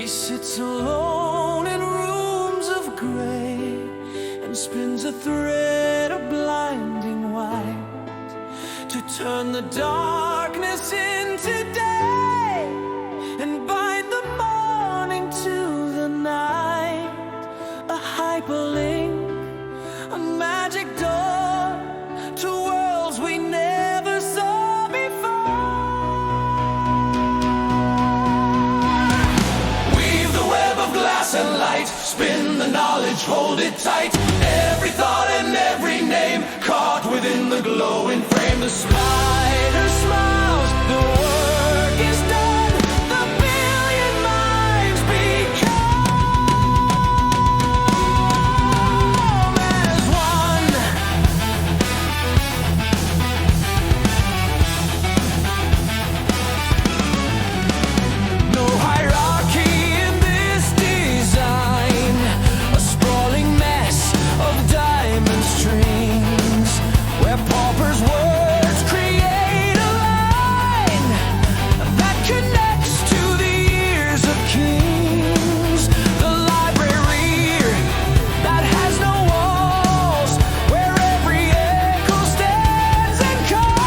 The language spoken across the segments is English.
He sits alone in rooms of gray and spins a thread of blinding white to turn the darkness into day and bind the morning to the night. A hyperlink, a magic door to worlds we never saw before. Weave the web of glass and light, spin the knowledge, hold it tight. Every thought and every name caught within the glowing frame. The spider smiles, the work is done, the billion minds become as one. No hierarchy in this design, a sprawling mess of diamond strings, where paupers' words create a line that connects to the ears of kings. The library that has no walls, where every echo stands and calls.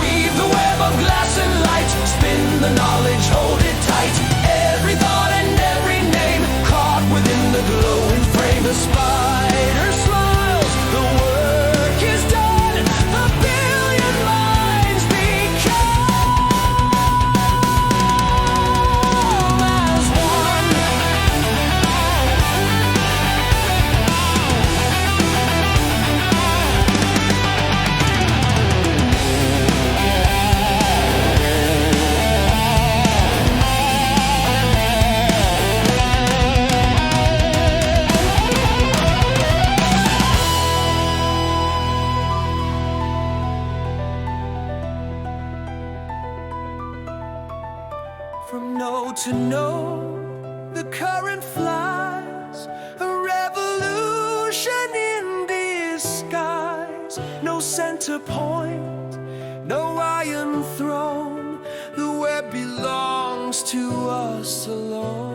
Weave the web of glass and light, spin the knowledge, hold it tight. Every thought and every name caught within the glowing frame. The spider smiles, the work is done, the billion minds become as one. From node to node, the current flies, a revolution in disguise. No center point, no iron throne, the web belongs to us alone.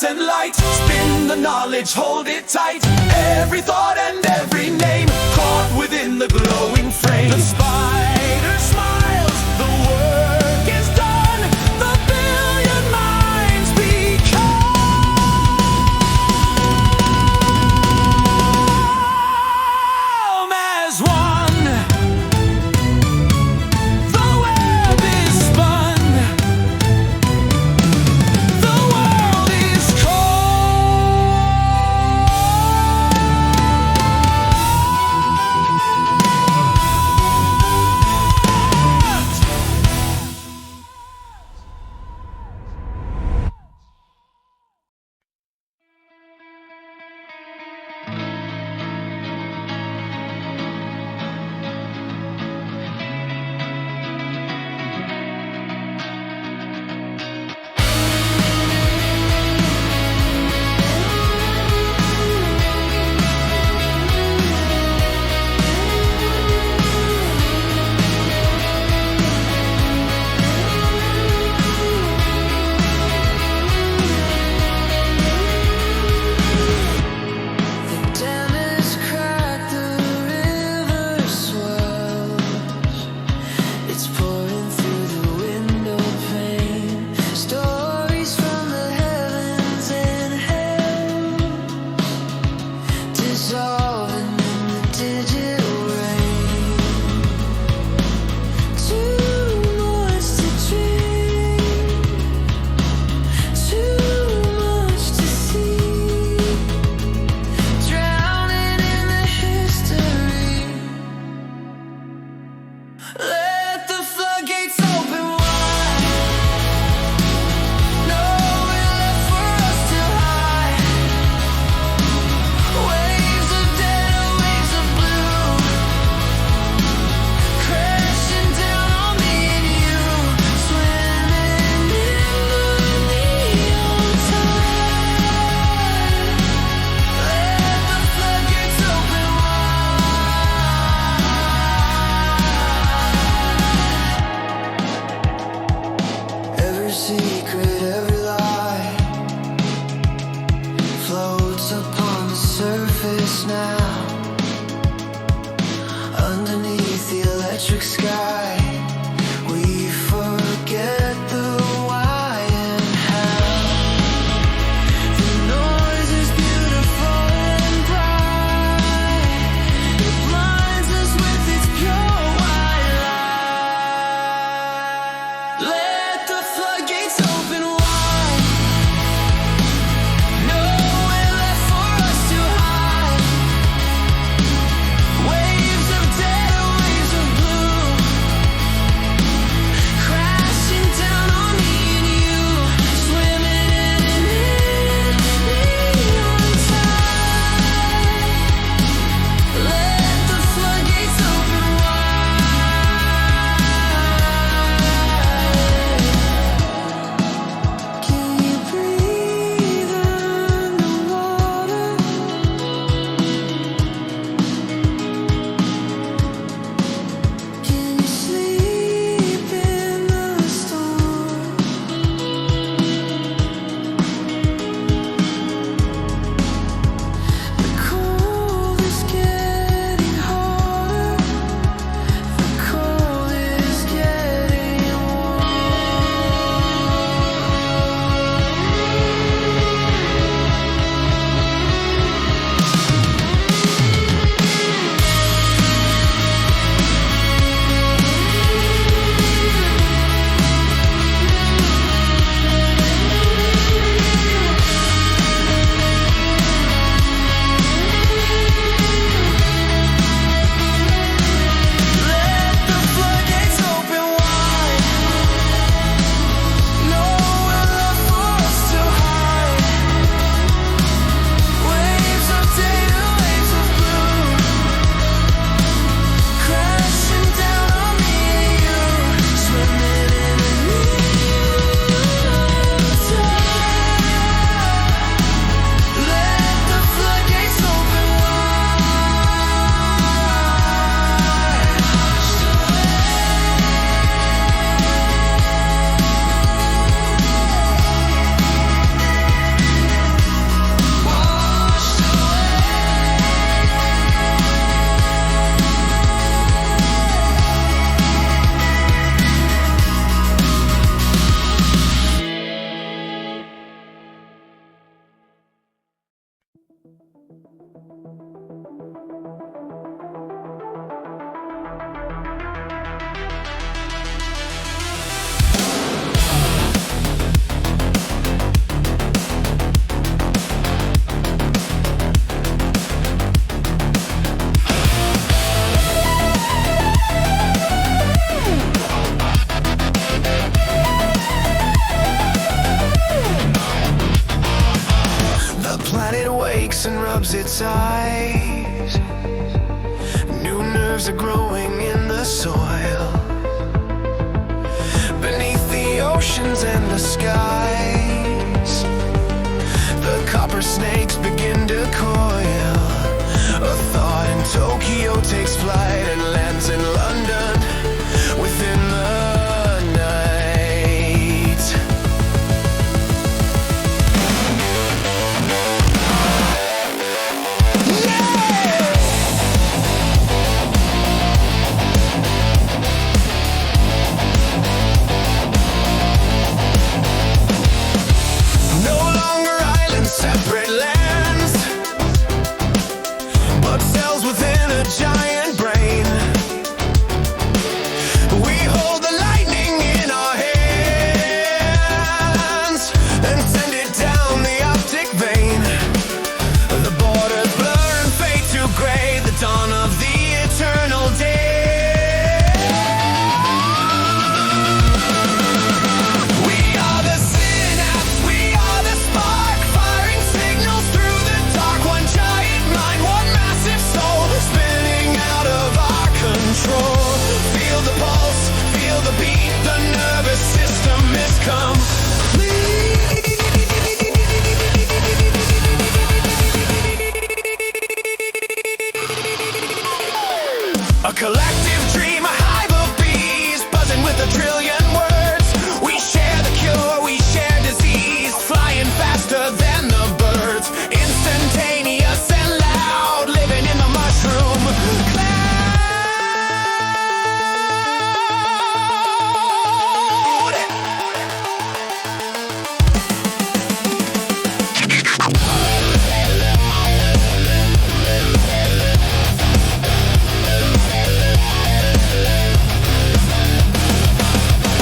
And light, spin the knowledge, hold it tight. Every thought and every name caught within the glowing frame. The spider smiles, the work is done, the billion minds become as one. The web is spun, the world is cold. size. New nerves are growing in the soil, beneath the oceans and the skies. The copper snakes begin to coil. A thought in Tokyo takes flight and lands in London within the night. Yeah! No longer islands, separate lands, but cells within a giant brain. We hold the lightning in our hands and send it down the optic vein. The borders blur and fade to gray, the dawn of the eternal day. We are the synapse, we are the spark, firing signals through the dark. One giant mind, one massive soul, spinning out of our control. Feel the pulse, feel the beat, the nervous system is complete. A collective dream, a hive of bees, buzzing with a trillion words. We share the cure, we share disease, flying faster than the birds. Instantaneous and loud, living in the mushroom cloud.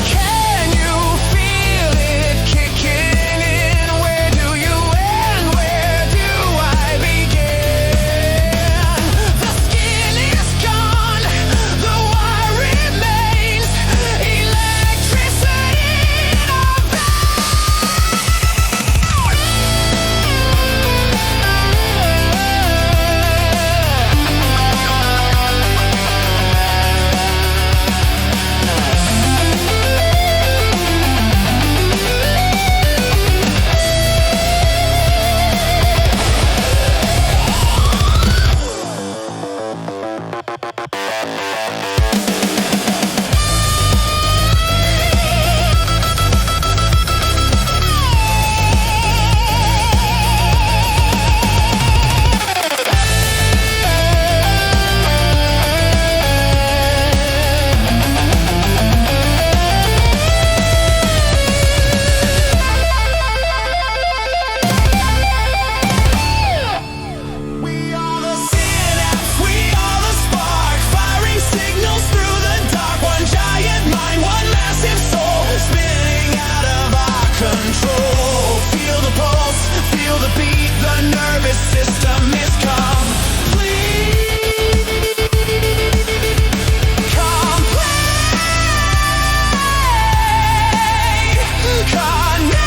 Can you feel it kicking in? Where do you end? Where do I begin? The skin is gone, the wire remains, electricity in our We are the synapse, we are the spark, firing signals through the dark. One giant mind, one massive soul, spinning out of our control. Feel the pulse, feel the beat, the nervous system is complete. Complete. Connected.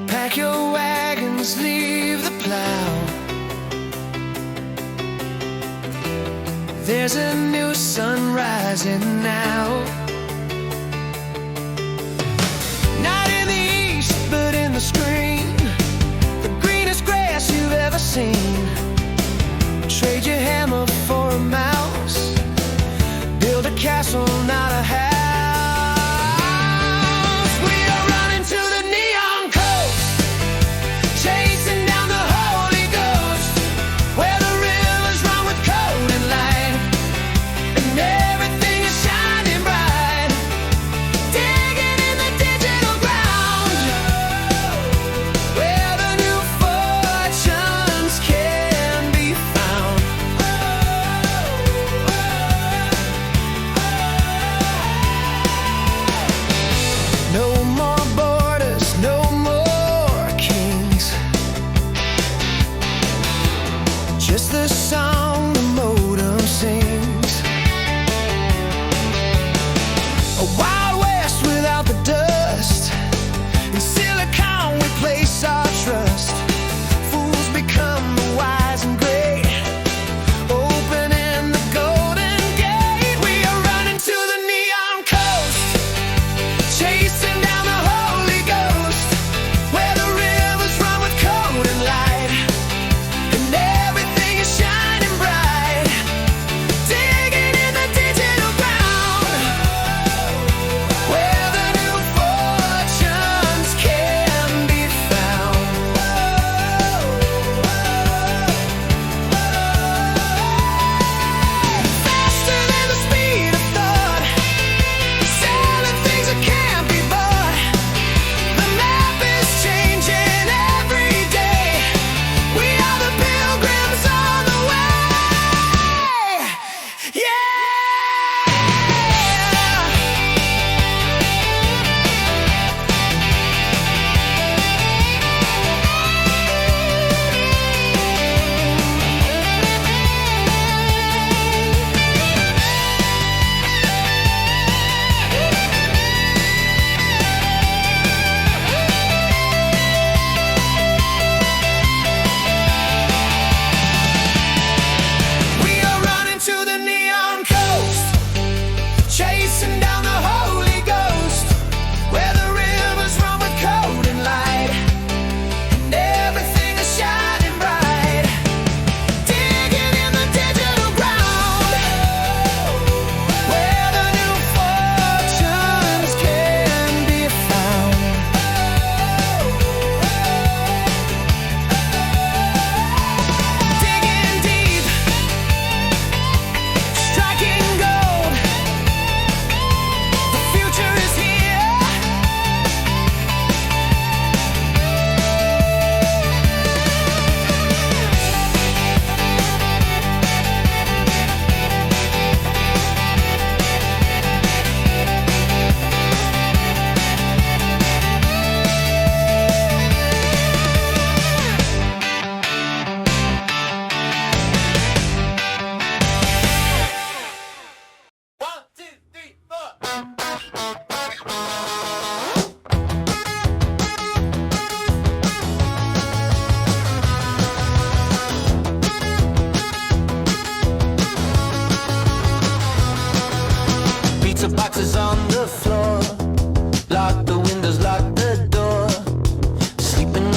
Pack your wagons, leave the plow. There's a new sun rising now. Not in the east, but in the screen. The greenest grass you've ever seen. Trade your hammer for a mouse.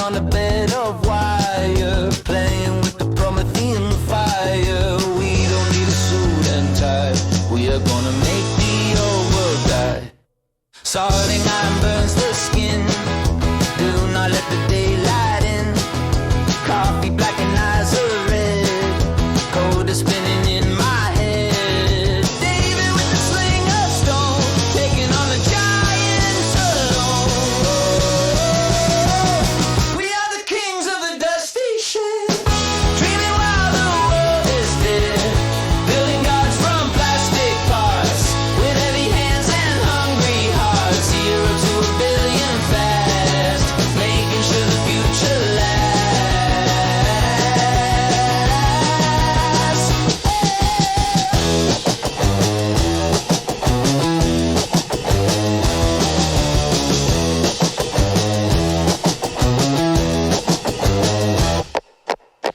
on a bed of wire, playing with the Promethean fire. We don't need a suit and tie. We are gonna make the old world die. Soldering iron burns the skin. Do not let the daylight in. Coffee black and eyes are red. Cold is spinning in my head. David with the sling of stone, taking on the giants alone. We are the kings of the dusty ship, dreaming while the world is dead. Building gods from plastic parts, with heavy hands and hungry hearts. 0 to a billion fast, making sure the future lasts.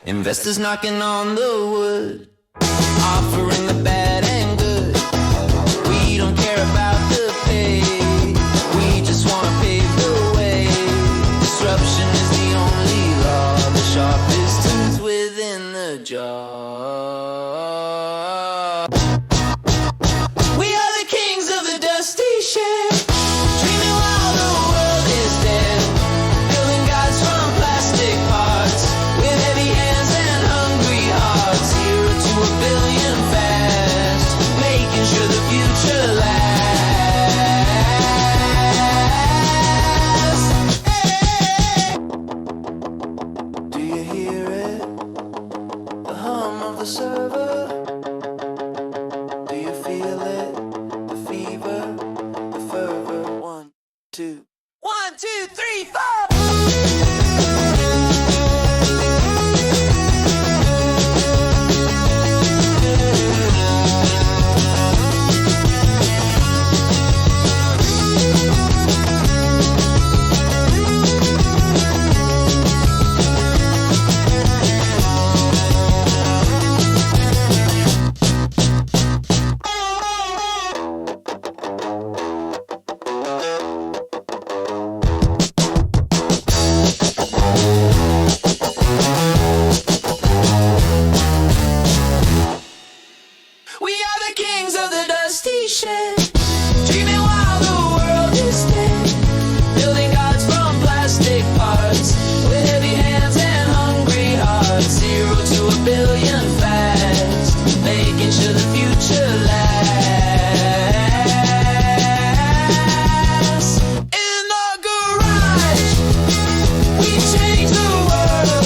Investors knocking on the wood, offering the bad and good. We don't care about the pay, we just wanna pave the way. Disruption is the only law, the sharpest tools within the jar. We are the kings of the dusty ship, dreaming while the world is dead. Building gods from plastic parts, with heavy hands and hungry hearts. 0 to a billion fast, making sure the future lasts. Do you hear it? The hum of the server. Do you feel it? The fever, the fervor. 1, 2. 1, 2, 3, 4. We are the kings of the dusty ship, dreaming while the world is dead. Building gods from plastic parts, with heavy hands and hungry hearts. 0 to a billion fast, making sure the future lasts. In the garage, we change the world.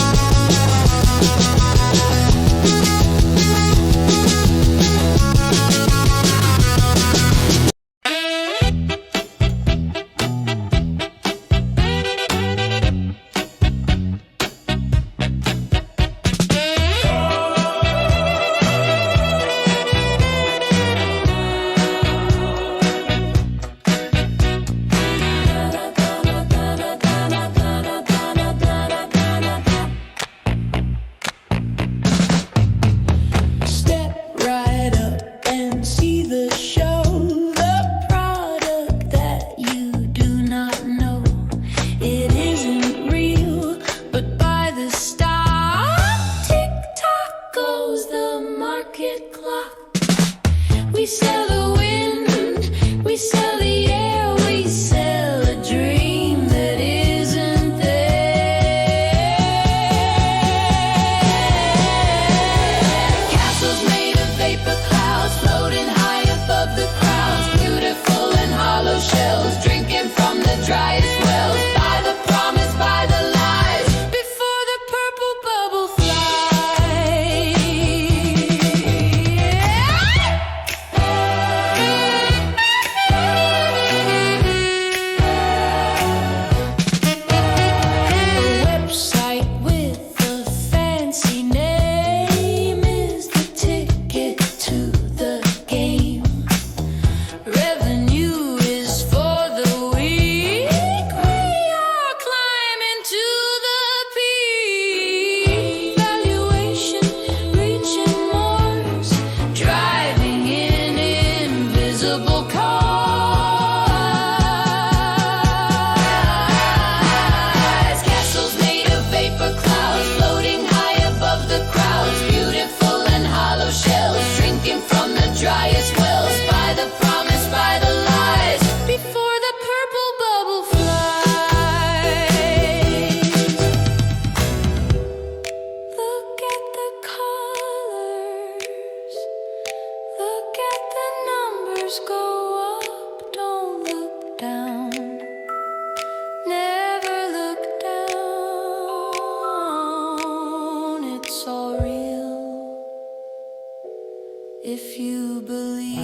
if you believe.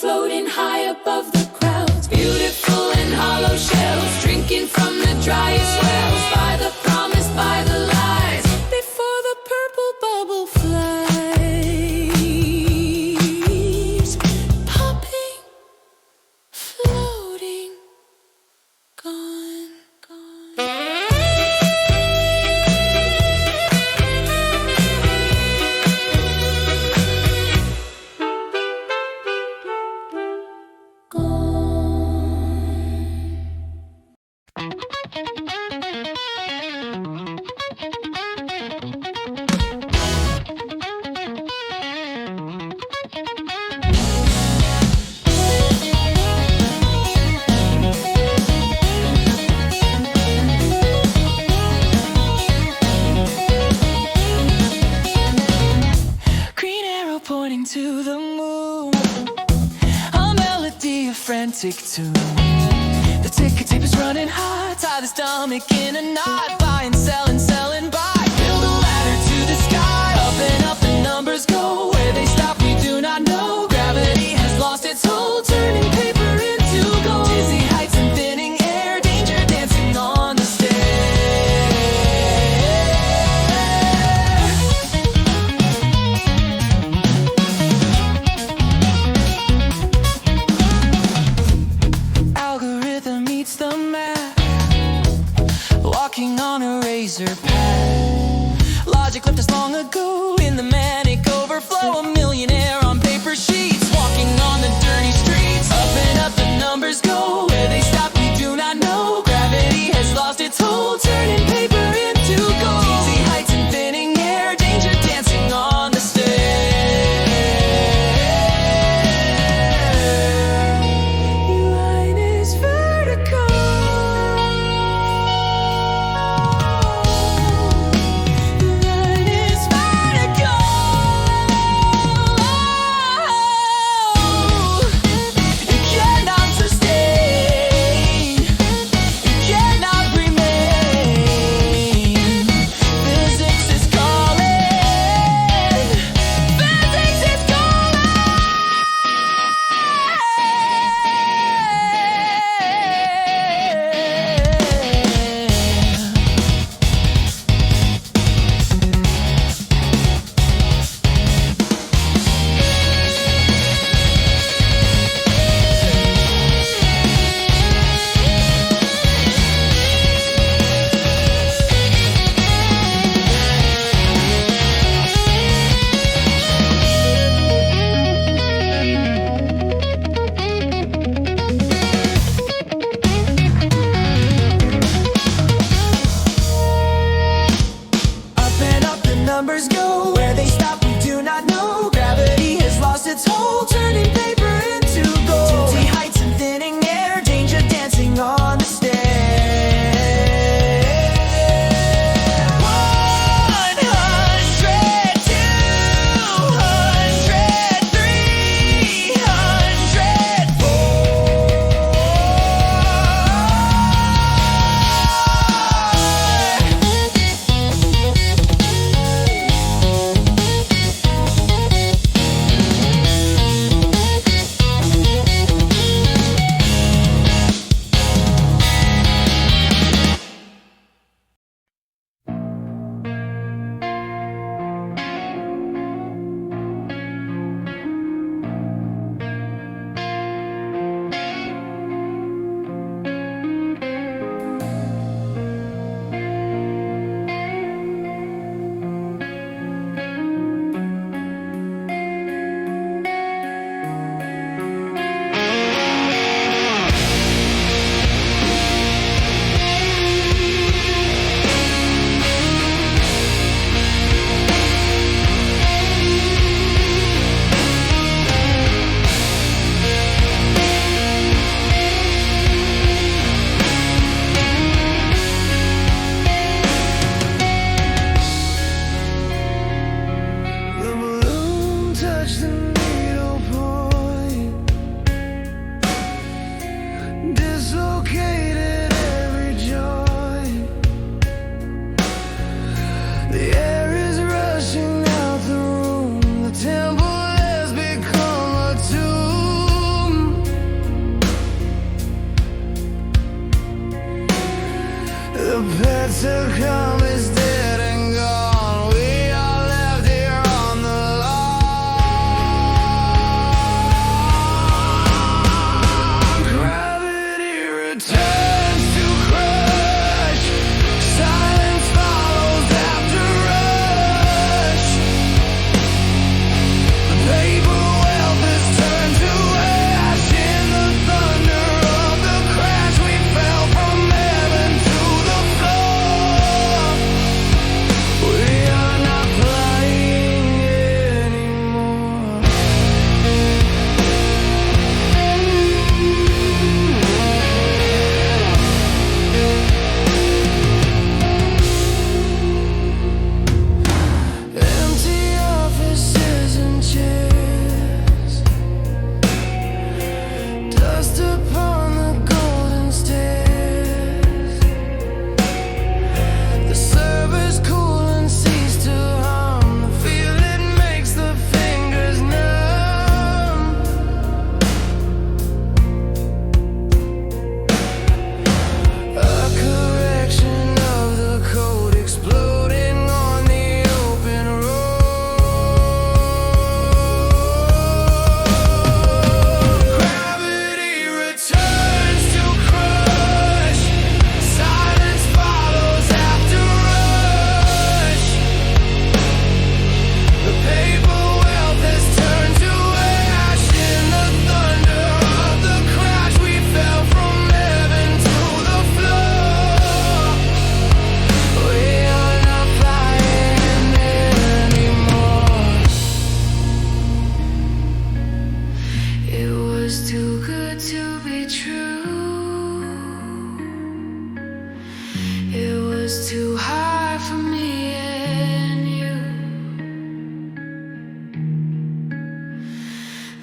Floating high above the crowds, beautiful and hollow shells, drinking from the driest wells, by the promise, by the lies, before the purple bubble flies, popping, floating, gone, to the moon, a melody of frantic tune. The ticker tape is running hot, tie the stomach in a knot, buying, selling, selling, buy. Build a ladder to the sky, up the numbers go. Where they stop we do not know. Gravity has lost its hold, turning paper into gold. Dizzy heights and thinning air, danger dancing on the stair. The map, walking on a razor path. Logic left us long ago in the manic overflow. A millionaire on paper sheets, walking on the dirty streets. Up the numbers go. Where they stop we do not know. Gravity has lost its hold, turning paper into gold. Easy heights and thinning air, danger dancing on the stair. Line is vertical. Numbers go. Where they stop we do not know. Gravity has lost its hold, turning paper into gold. Dizzy heights and thinning air, danger dancing on the stair. 100, 200, 300, 4.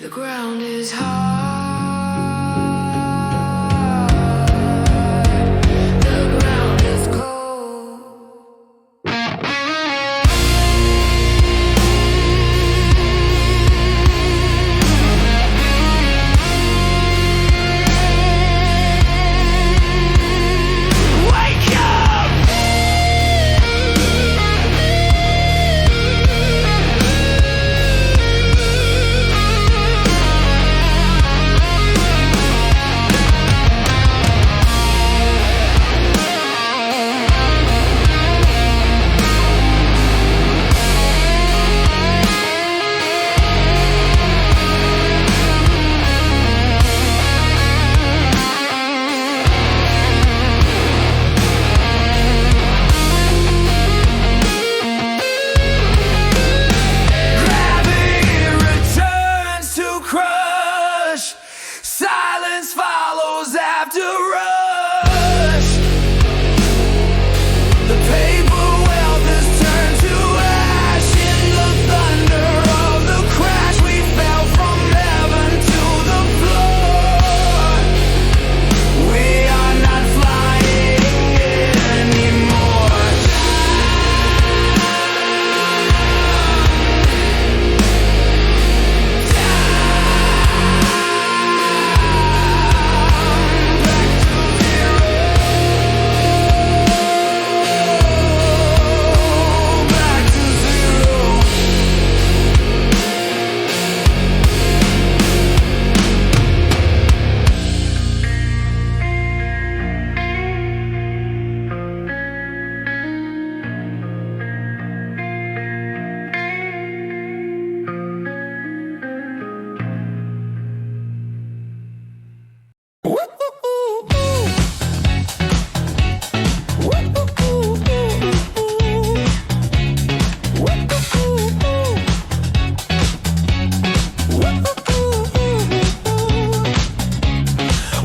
The ground is hard. The ground is cold. Wake up! Gravity returns to crush. Silence follows after rush. The paper wealth has turned to ash. In the thunder of the crash, we fell from heaven to the floor. We are not flying anymore. Back to zero.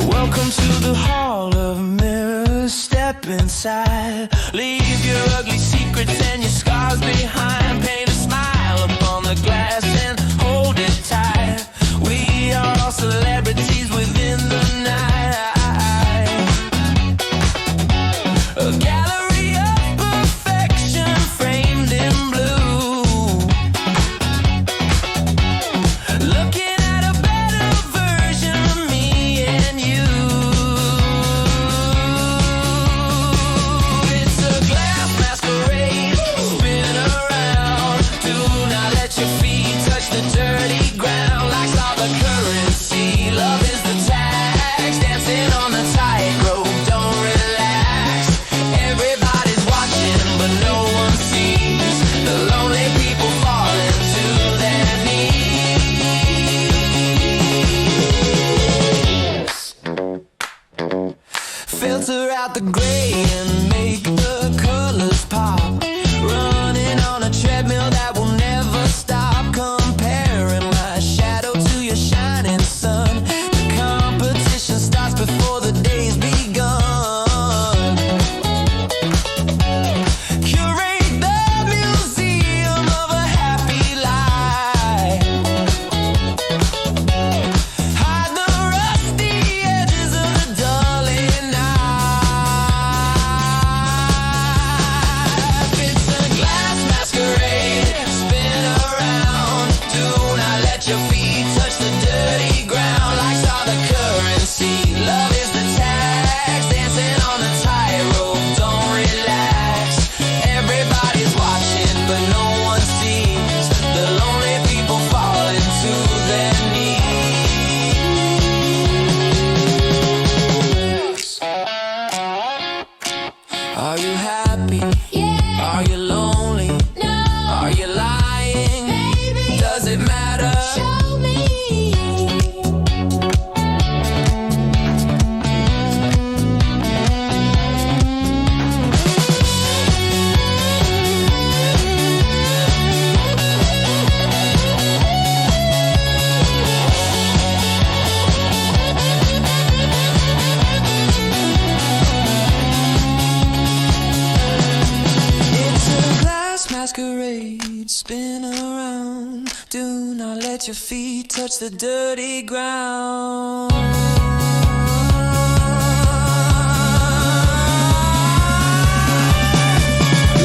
Welcome to the Hall of Mirrors. Step inside. Leave your ugly secrets and your scars behind. Paint a smile upon the glass and hold it tight. We are all celebrities within the night. A gallery of perfection framed in blue. Looking at a better version of me and you. It's a glass masquerade. Spin around. Do not let your feet touch the dirty ground. Life's all the currency. Love is the tax. Dancing on the tightrope. Don't relax. Everybody's watching, but no one sees the lonely people falling to their knees. Filter out the gray and make the colors pop. Running on a treadmill that will never stop. Comparing my shadow to your shining sun. The competition starts before the day's begun. Curate the museum of a happy life. Hide the rusty edges of the dulling knife. It's a glass masquerade. Spin around. Do not let your feet touch the dirty ground. Life's all the currency. Love is the tax. Dancing on the tightrope. Don't relax. Everybody's watching, but no one sees the lonely people falling to their knees. Are you happy? Are you lonely? Are you lying? Does it matter? let your feet touch the dirty ground.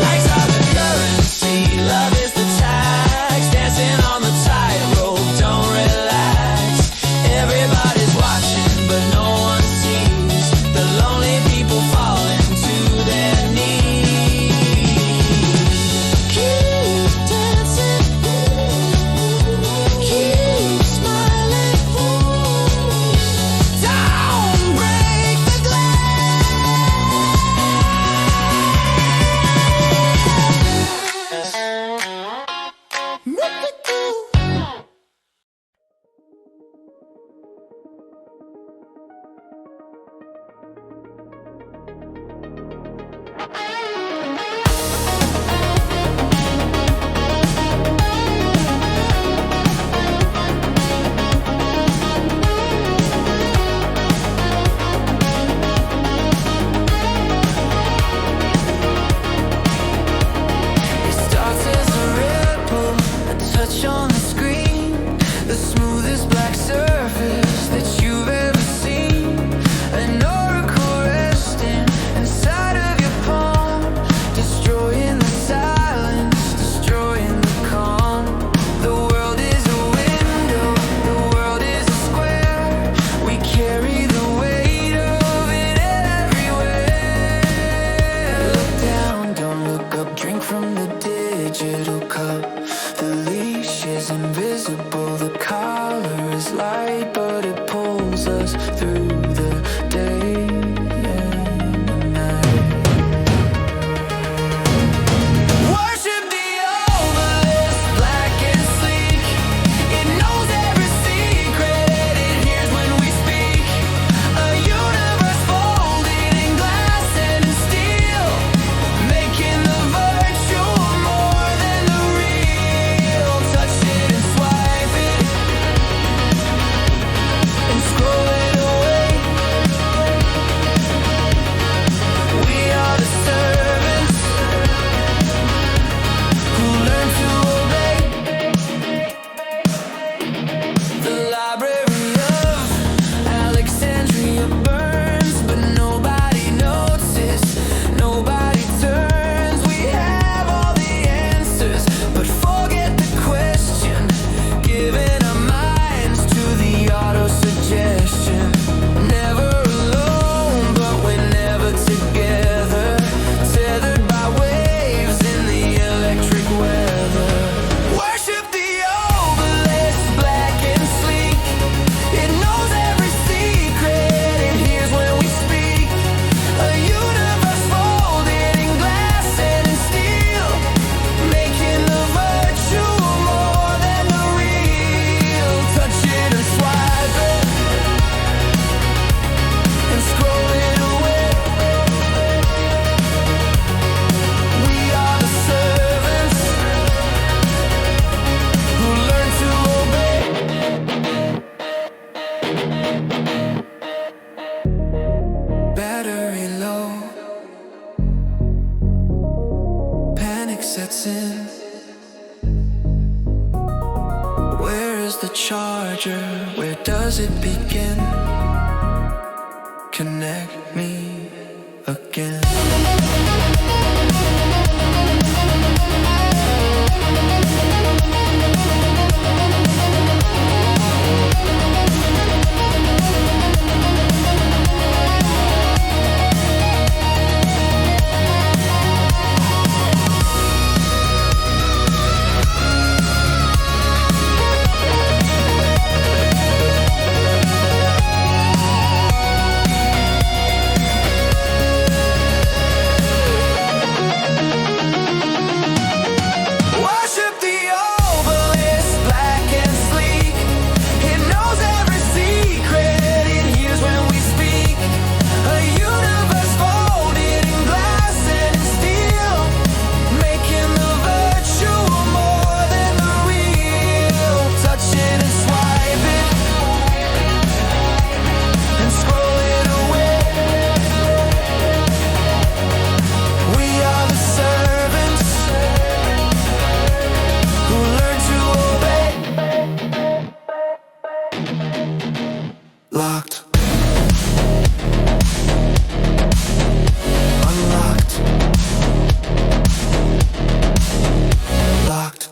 Lights are the currency, love is the tax. Dancing on the tightrope, don't relax. Everybody's watching, but no one sees the lonely people falling to their knees. Keep dancing, keep smiling. Don't break the It starts as a ripple, a touch on the screen, the smoothest black surface that you've ever seen. An oracle resting inside of your palm, destroying the silence, destroying the calm. The world is a window, the world is a square. We carry the weight of it everywhere. Look down, don't look up, drink from the digital cup. The leash is invisible, the collar is light, but it pulls us through the day and the night. Worship the obelisk, black and sleek. It knows every secret, it hears when we speak. A universe folded in glass and in steel, making the virtual more than the real. Touch it and swipe it, and scroll it away. We are the servants who learn to obey. The library of Alexandria burns, but nobody notices, nobody turns. We have all the answers, but forget the question, giving our minds to the auto-suggestion. Never alone, but we're never together, tethered by waves in the electric weather. Worship the obelisk, black and sleek. It knows every secret, it hears when we speak. A universe folded in glass and in steel, making the virtual more than the real. Touch it and swipe it, and scroll it away. We are the servants who learn to obey. Battery low, panic sets in. Where is the charger? Where does it begin? Connect me again. Locked. Unlocked. Locked.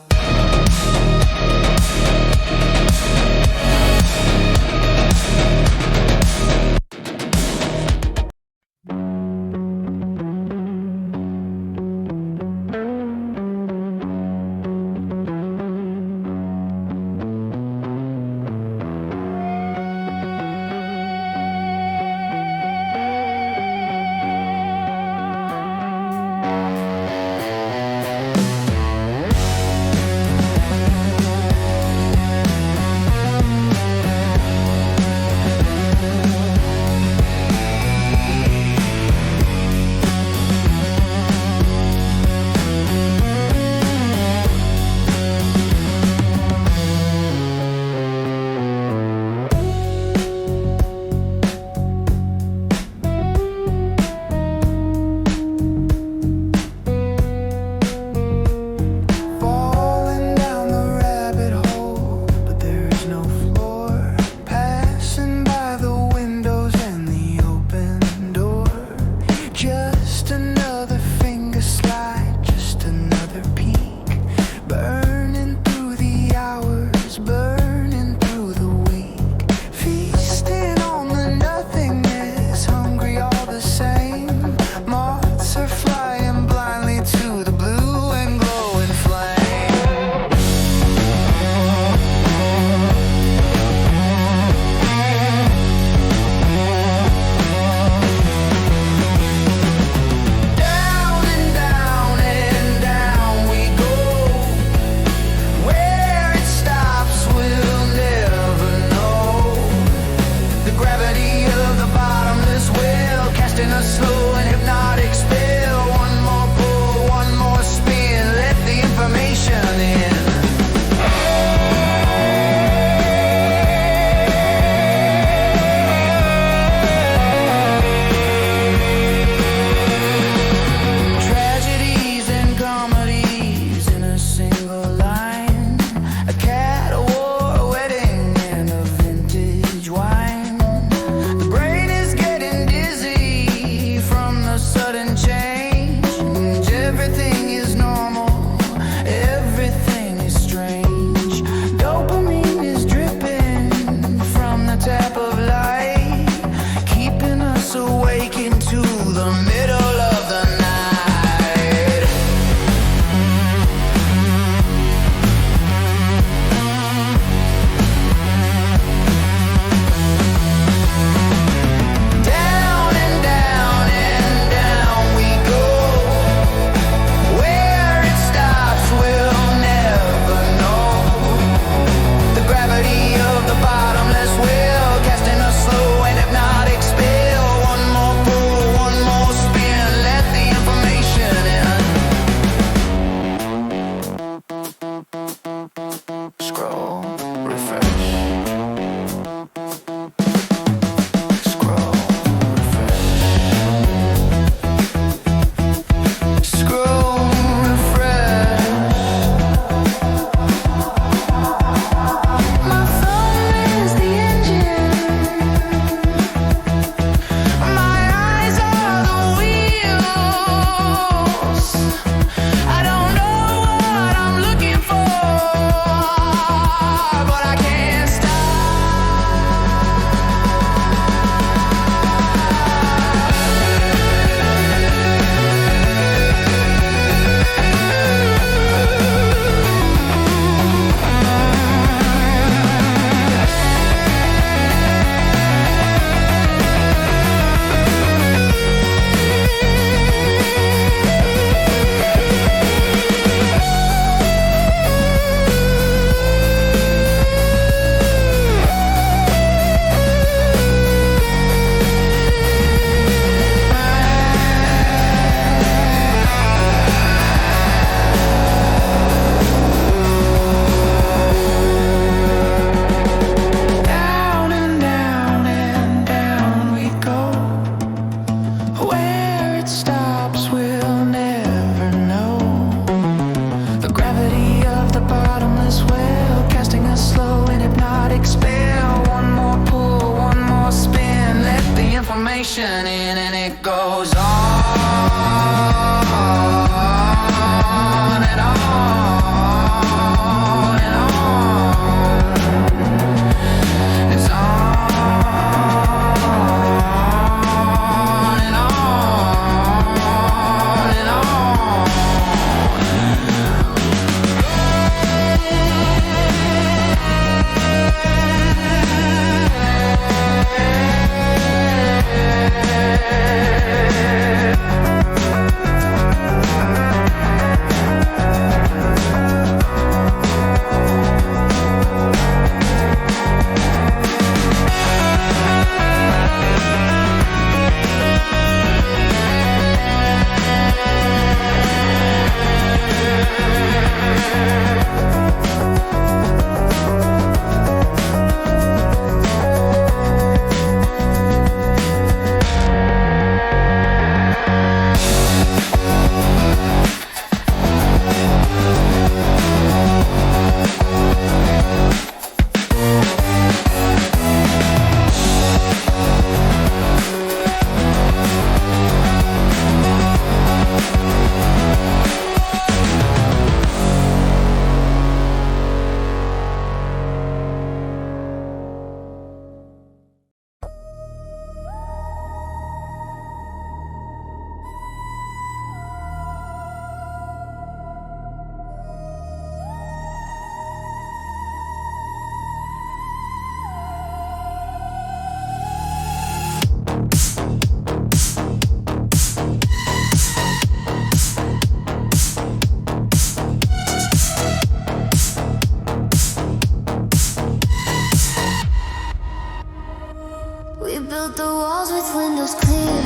built the walls with windows clear,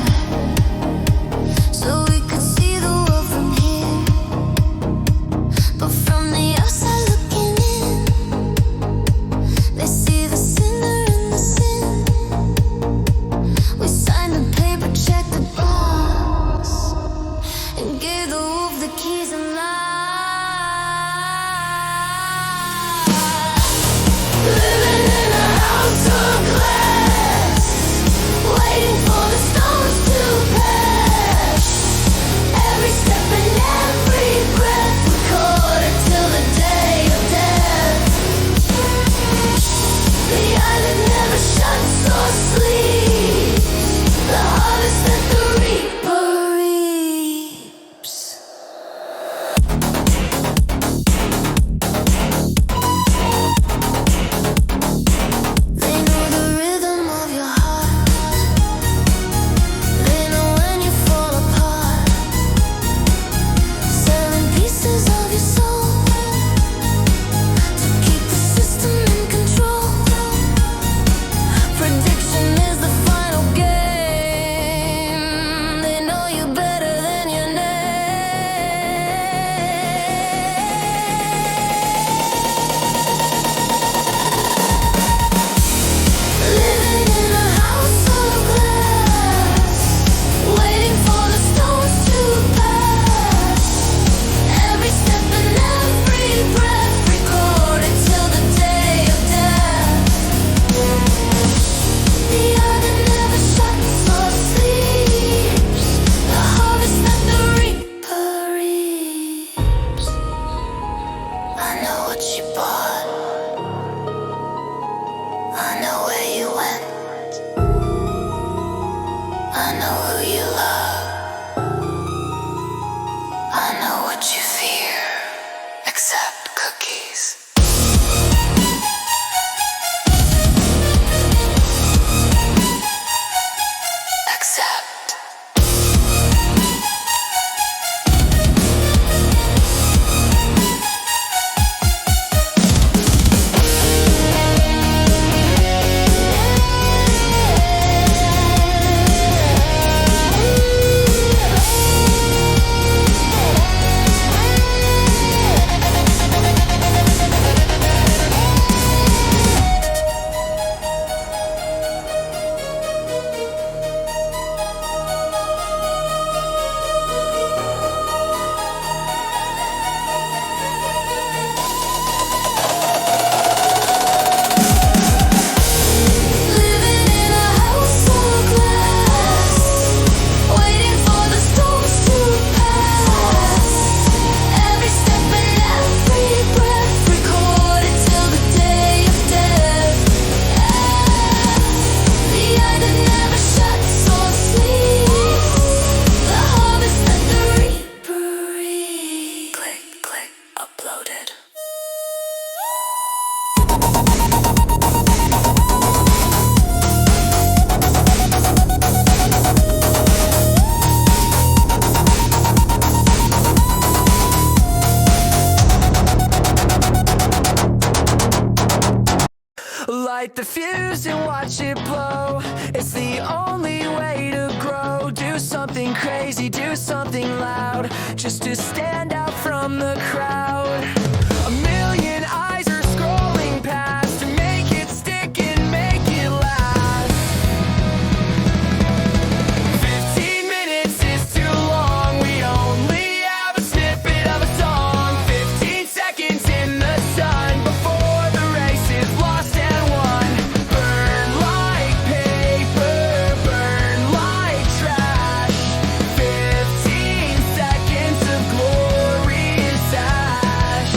so we could see the world from here. But from the outside looking in, they see the sinner in the sin. We signed the paper, checked the box, and gave the wolf the keys and lies. Living in a house of glass, waiting for the stones to pass. Every step and every breath recorded till the day of death. The eye that never shuts or sleeps, the harvest that the reaper reaps. They know the rhythm of your heart. They know when you fall apart. 7 pieces of your soul to keep the system in control. Prediction is the final game. They know you better than your name. Living in a house of glass, waiting for the stones to pass. Every step and every breath recorded till the day of death. The eye that never shuts or sleeps, the harvest that the reaper reaps. I know what you bought, I know where you went, I know who you love, I know what you fear, except cookies. Except. Living in a house of glass, waiting for the storms to pass. Every step and every breath recorded till the day of death. The eye that never shuts or sleeps, the harvest that the reaper reaps. Click, click, uploaded. Light the fuse and watch it blow. It's the only way to grow. Do something crazy, do something loud, just to stand out from the crowd. A million eyes are scrolling past to make it stick and make it last. 15 minutes is too long. We only have a snippet of a song. 15 seconds in the sun before the race is lost and won. Burn like paper, burn like trash. 15 seconds of glorious ash.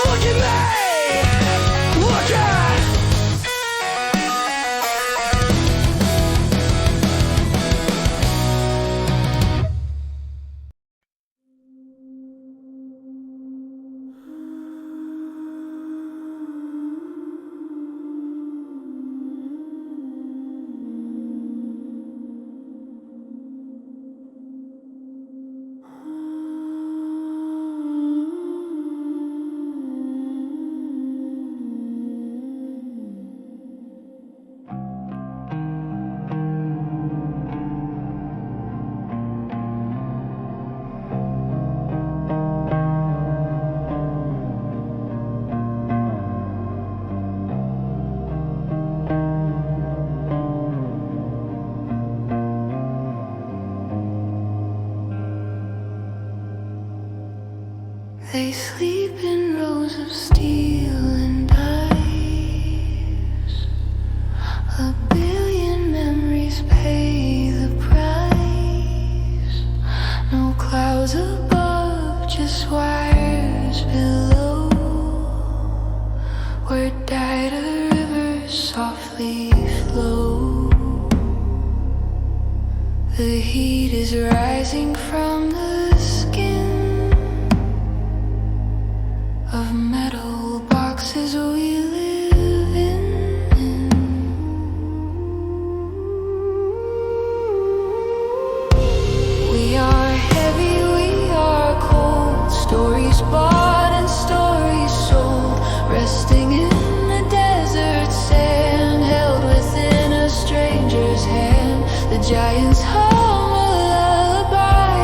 Look at me! Look at! They sleep in rows of steel and ice. A billion memories pay the price. No clouds above, just wires below. Where data rivers softly flow. The heat is rising from the skin of metal boxes we live in. We are heavy, we are cold. Stories bought and stories sold. Resting in the desert sand, held within a stranger's hand. The giants hum a lullaby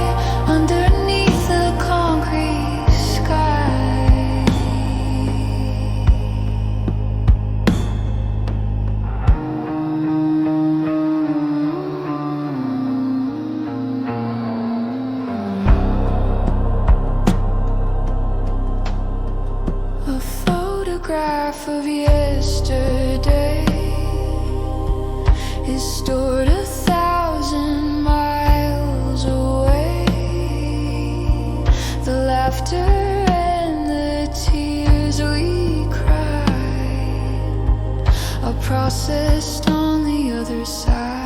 underneath the concrete sky. A photograph of yesterday is stored 1,000 miles away. The laughter and the tears we cried are processed on the other side.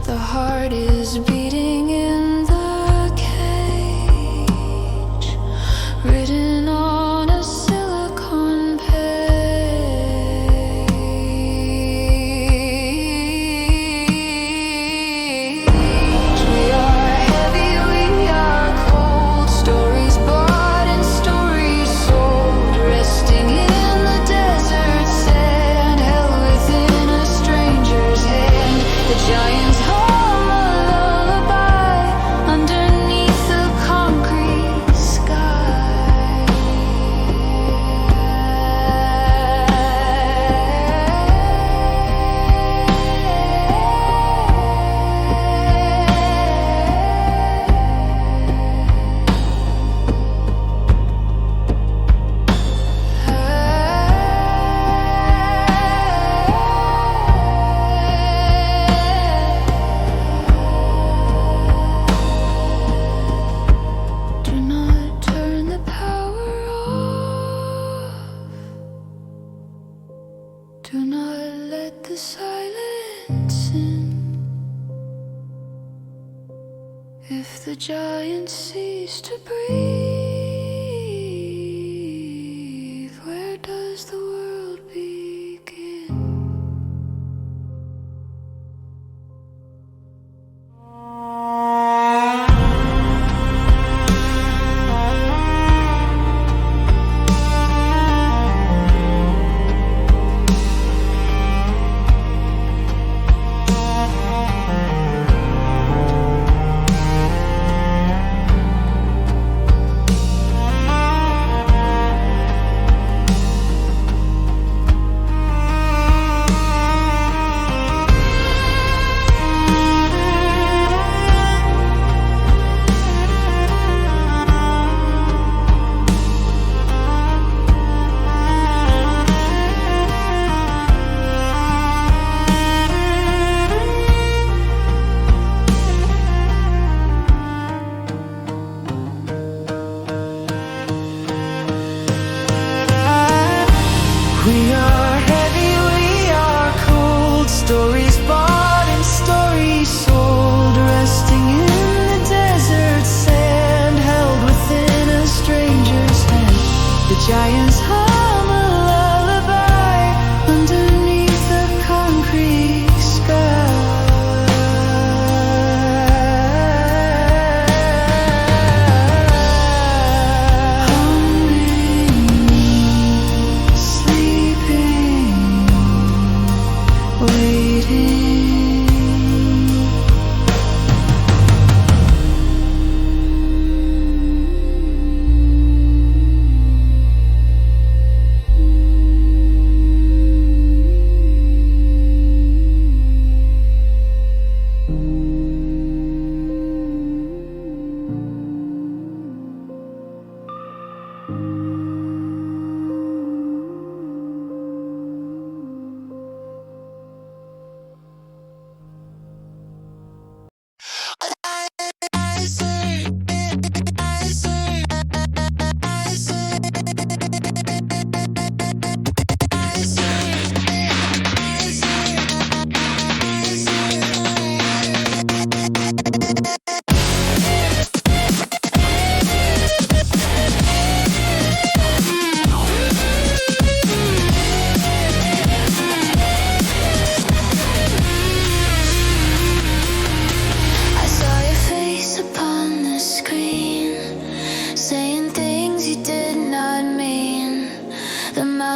The heart is beating in the cage, written on a silicone page. We are heavy, we are cold. Stories bought and stories sold. Resting in the desert sand, held within a stranger's hand. The giants hum a lullaby underneath the concrete sky. Do not turn the power off. Do not let the silence in. If the giants cease to breathe, where does the world begin?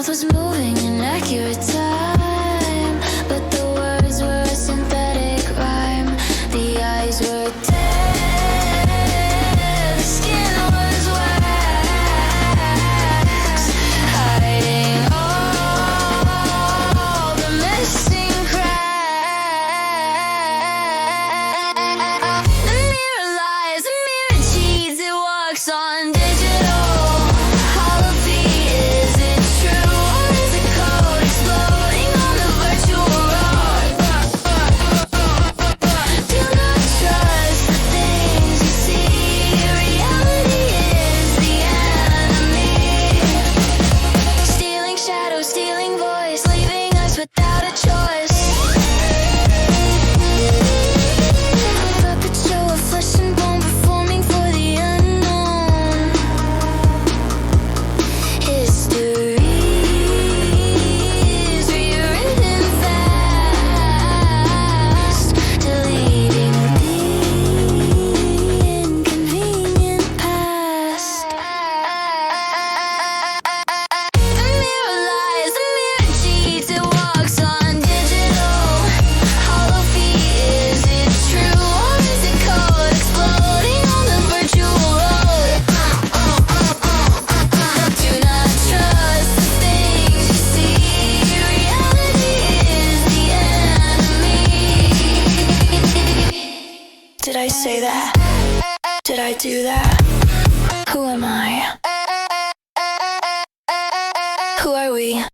mouth was moving in accurate time, but the words were a synthetic rhyme. The eyes were dead, the skin was wax, hiding all the missing cracks. The mirror lies, the mirror cheats, it walks on digital. Is it true, or is it code exploding on the virtual road? Do not trust the things you see. Reality is the enemy. Stealing shadow, stealing voice, leaving us without a choice. A puppet show of flesh and bone performing for the unknown. History's rewritten fast, deleting the inconvenient past. The mirror lies, the mirror cheats, it walks on digital. Hollow feet, is it true, or is it code exploding on the virtual road? Do not trust the things you see. Reality is the enemy. Did I say that? Did I do that? Who am I? Who are we?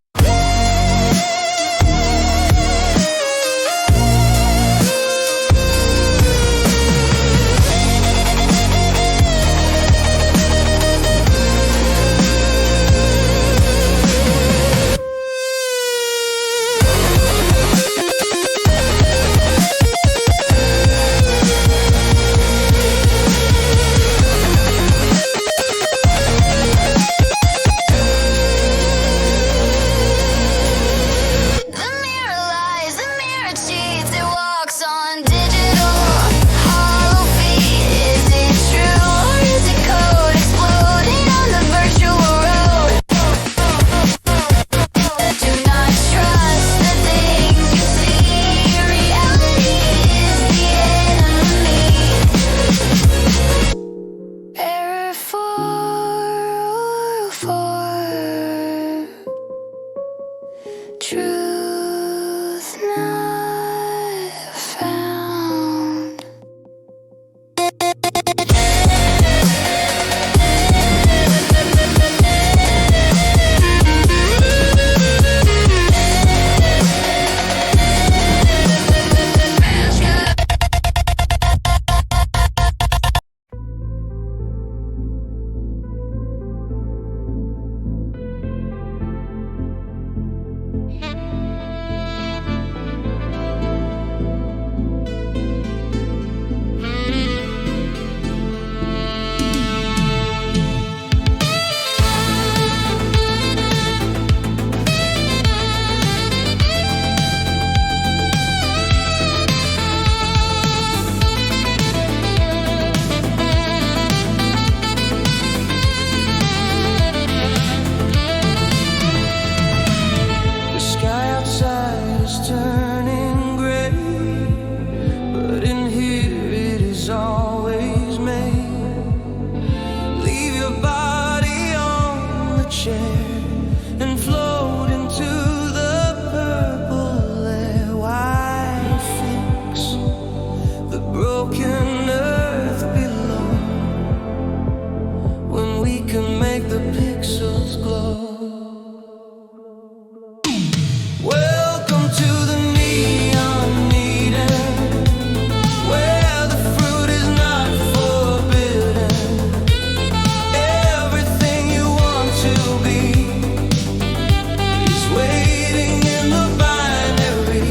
The mirror lies, the mirror cheats, it walks on digital. Hollow feet, is it true, or is it code exploding on the virtual road? Do not trust the things you see. Reality is the enemy. Error 404. Truth not found. The sky outside is turning gray, but in here it is always made. Leave your body on the chair and float into the purple air. Why fix the broken earth below when we can make the pixels glow? Welcome to the neon Eden, where the fruit is not forbidden. Everything you want to be is waiting in the binary.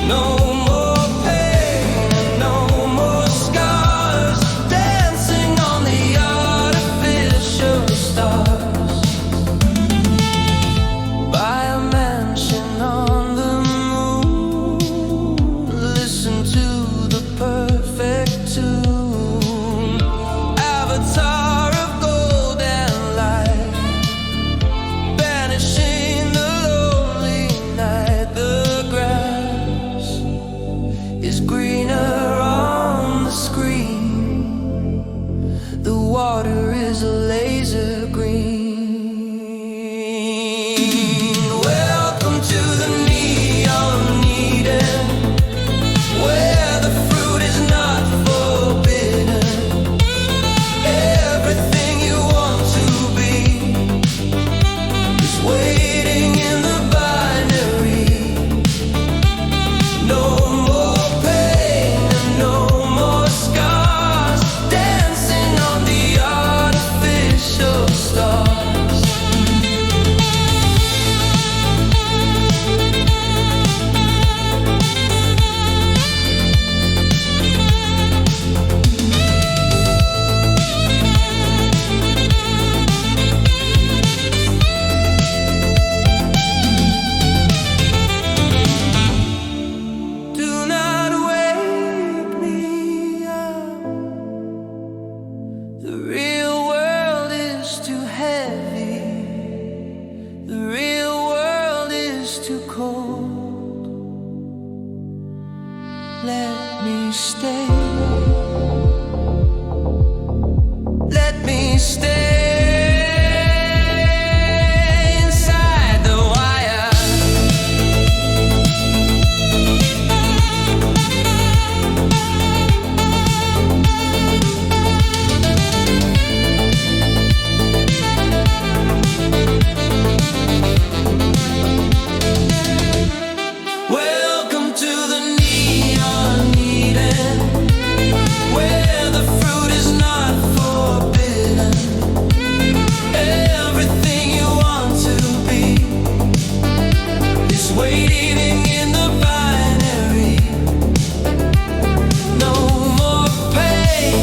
No more pain, no more scars, dancing on the artificial stars. water is a laser green. Welcome to the neon Eden, where the fruit is not forbidden. Everything you want to be is waiting in the binary. No more pain and no more scars, dancing on the artificial stars. Do not wake me up. The real world is too heavy. The real world is too cold. Let me stay. Let me stay inside the wire. Welcome to the neon Eden, where the fruit is not forbidden. Everything you want to be is waiting in the binary. No more pain,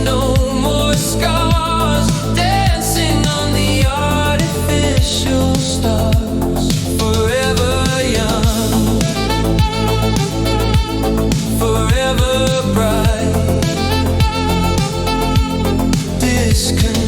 no more scars, dancing on the artificial stars. Forever young, forever bright. Disconnect.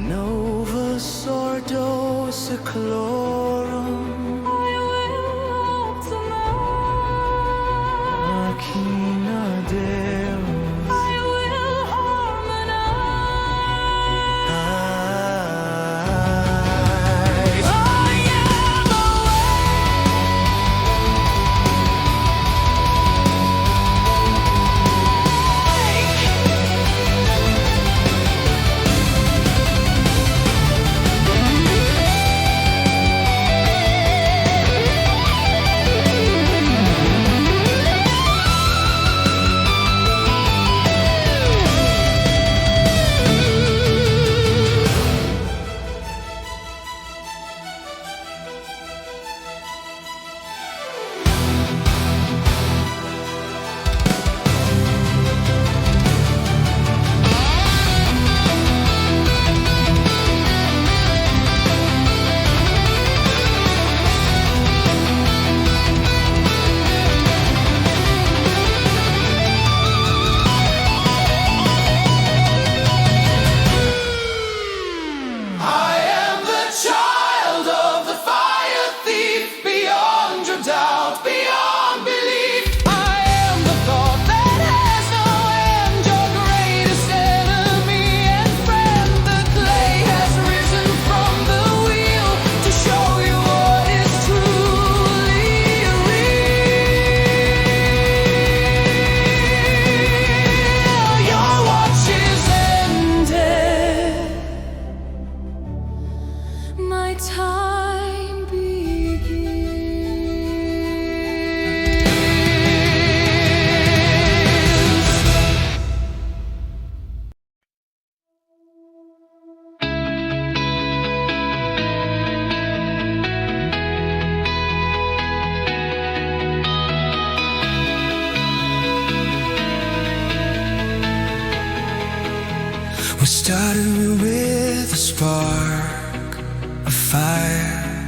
Nova Sordo Seclorum, I will optimize. Machina Deus, I will harmonize. I am we started with a spark, a fire,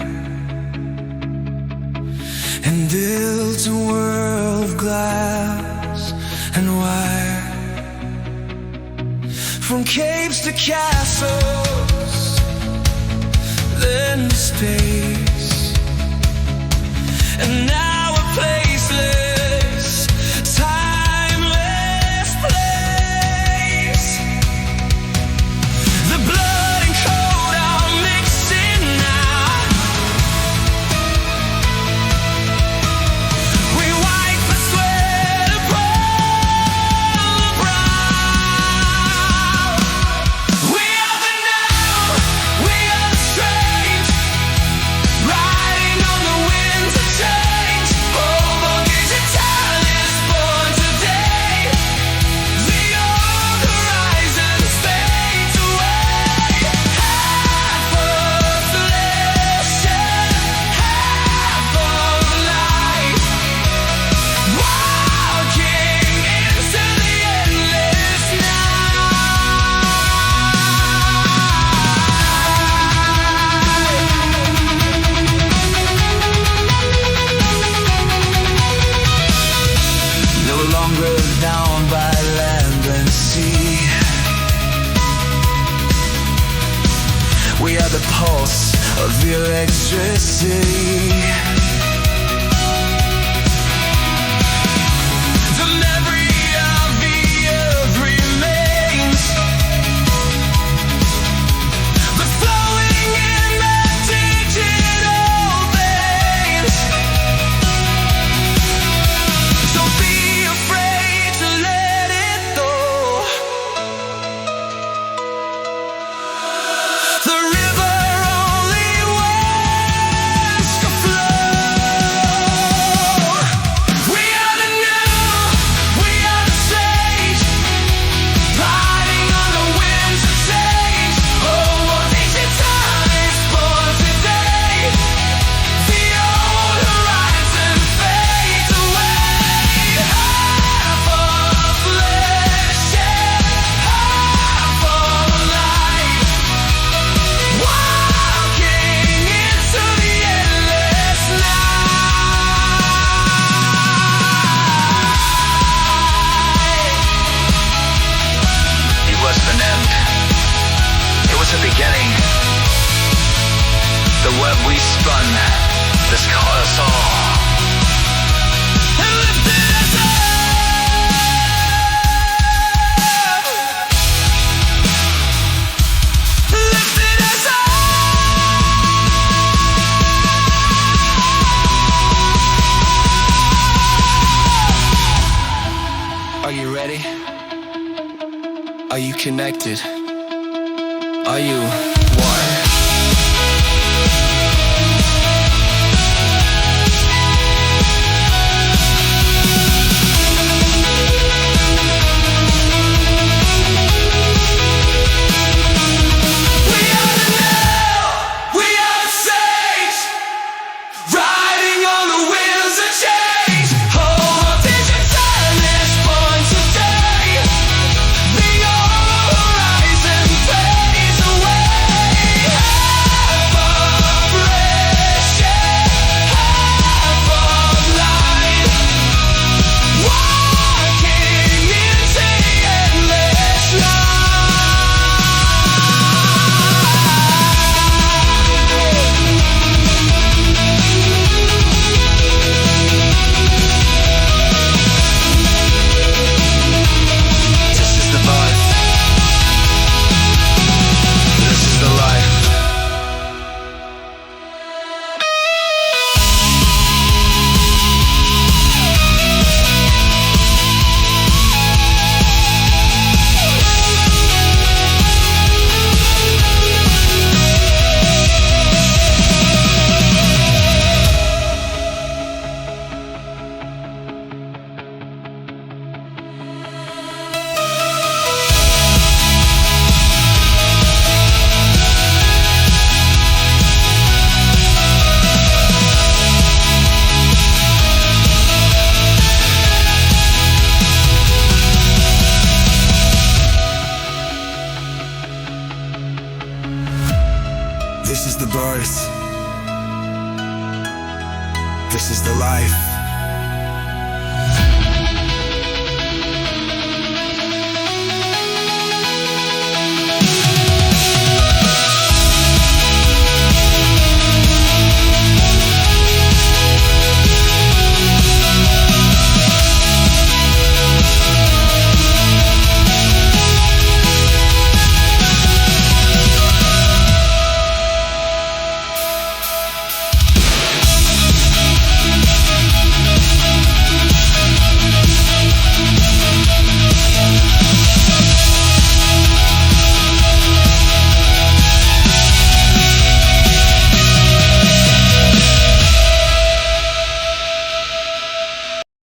and built a world of glass and wire. From capes to castles, then to space, and now we're placeless, timeless place. The blood and code are mixing now. We wipe the sweat upon the brow. We are the now, we are the strange, riding on the winds of change. Homo Digitalis born today. The old horizons fade away. Half of flesh and half of light, walking into the endless night. No longer bound by land and sea. We are the pulse of electricity. The memory of the earth remains. The flowing in the digital veins. Don't be afraid to let it go. The river only wants to flow. the web we spun that's caught us all and lifted us up. Lifted us up. Are you ready? Are you connected? Are you one? This is the birth. This is the life.